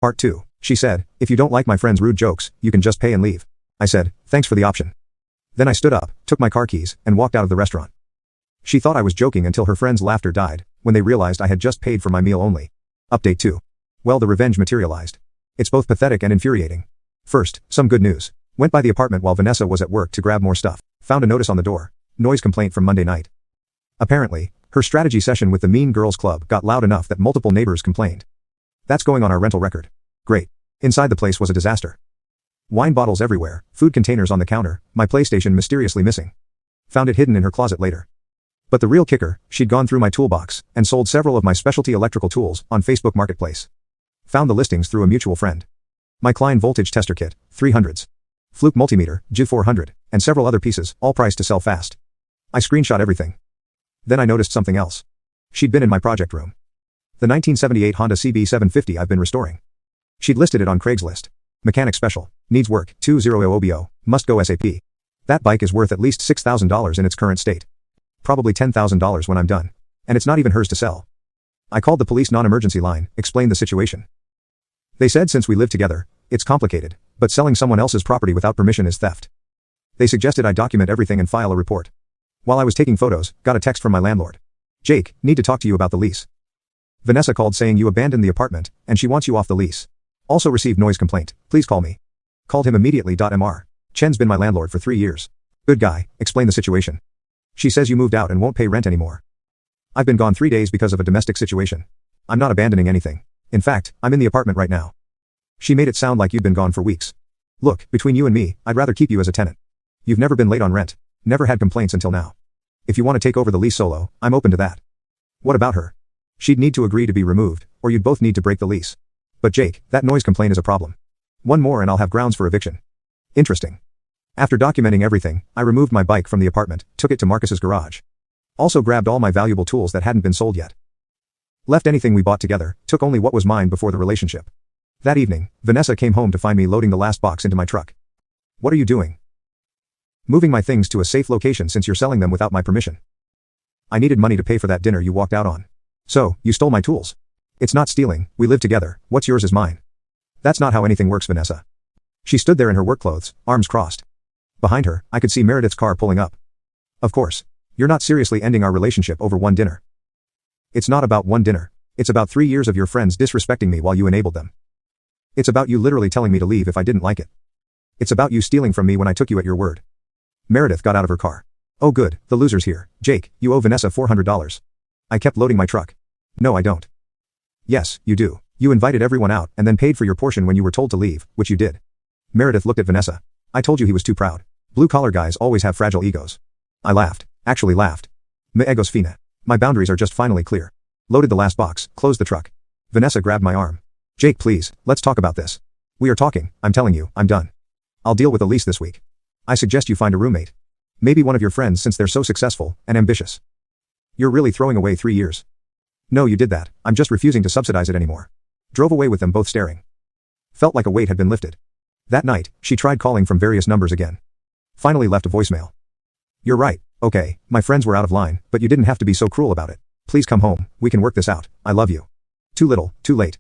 Part 2. She said, if you don't like my friend's rude jokes, you can just pay and leave. I said, thanks for the option. Then I stood up, took my car keys, and walked out of the restaurant. She thought I was joking until her friend's laughter died, when they realized I had just paid for my meal only. Update 2. Well, the revenge materialized. It's both pathetic and infuriating. First, some good news. Went by the apartment while Vanessa was at work to grab more stuff. Found a notice on the door. Noise complaint from Monday night. Apparently, her strategy session with the Mean Girls Club got loud enough that multiple neighbors complained. That's going on our rental record. Great. Inside the place was a disaster. Wine bottles everywhere, food containers on the counter, my PlayStation mysteriously missing. Found it hidden in her closet later. But the real kicker, she'd gone through my toolbox and sold several of my specialty electrical tools on Facebook Marketplace. Found the listings through a mutual friend. My Klein voltage tester kit, 300s. Fluke multimeter, G400, and several other pieces, all priced to sell fast. I screenshot everything. Then I noticed something else. She'd been in my project room. The 1978 Honda CB750 I've been restoring. She'd listed it on Craigslist. Mechanic special, needs work, 200 OBO, must go SAP. That bike is worth at least $6,000 in its current state. Probably $10,000 when I'm done. And it's not even hers to sell. I called the police non-emergency line, explained the situation. They said since we live together, it's complicated, but selling someone else's property without permission is theft. They suggested I document everything and file a report. While I was taking photos, got a text from my landlord. Jake, need to talk to you about the lease. Vanessa called saying you abandoned the apartment, and she wants you off the lease. Also received noise complaint, please call me. Called him immediately. Mr. Chen's been my landlord for 3 years. Good guy, explain the situation. She says you moved out and won't pay rent anymore. I've been gone 3 days because of a domestic situation. I'm not abandoning anything. In fact, I'm in the apartment right now. She made it sound like you'd been gone for weeks. Look, between you and me, I'd rather keep you as a tenant. You've never been late on rent. Never had complaints until now. If you want to take over the lease solo, I'm open to that. What about her? She'd need to agree to be removed, or you'd both need to break the lease. But Jake, that noise complaint is a problem. One more and I'll have grounds for eviction. Interesting. After documenting everything, I removed my bike from the apartment, took it to Marcus's garage. Also grabbed all my valuable tools that hadn't been sold yet. Left anything we bought together, took only what was mine before the relationship. That evening, Vanessa came home to find me loading the last box into my truck. What are you doing? Moving my things to a safe location since you're selling them without my permission. I needed money to pay for that dinner you walked out on. So, you stole my tools. It's not stealing, we live together, what's yours is mine. That's not how anything works, Vanessa. She stood there in her work clothes, arms crossed. Behind her, I could see Meredith's car pulling up. Of course. You're not seriously ending our relationship over one dinner. It's not about one dinner. It's about 3 years of your friends disrespecting me while you enabled them. It's about you literally telling me to leave if I didn't like it. It's about you stealing from me when I took you at your word. Meredith got out of her car. Oh good, the loser's here. Jake, you owe Vanessa $400. I kept loading my truck. No, I don't. Yes, you do. You invited everyone out and then paid for your portion when you were told to leave, which you did. Meredith looked at Vanessa. I told you he was too proud. Blue-collar guys always have fragile egos. I laughed. Actually laughed. Me egos fina. My boundaries are just finally clear. Loaded the last box, closed the truck. Vanessa grabbed my arm. Jake, please, let's talk about this. We are talking, I'm telling you, I'm done. I'll deal with the lease this week. I suggest you find a roommate. Maybe one of your friends since they're so successful and ambitious. You're really throwing away 3 years. No, you did that, I'm just refusing to subsidize it anymore. Drove away with them both staring. Felt like a weight had been lifted. That night, she tried calling from various numbers again. Finally left a voicemail. You're right, okay, my friends were out of line, but you didn't have to be so cruel about it. Please come home, we can work this out, I love you. Too little, too late.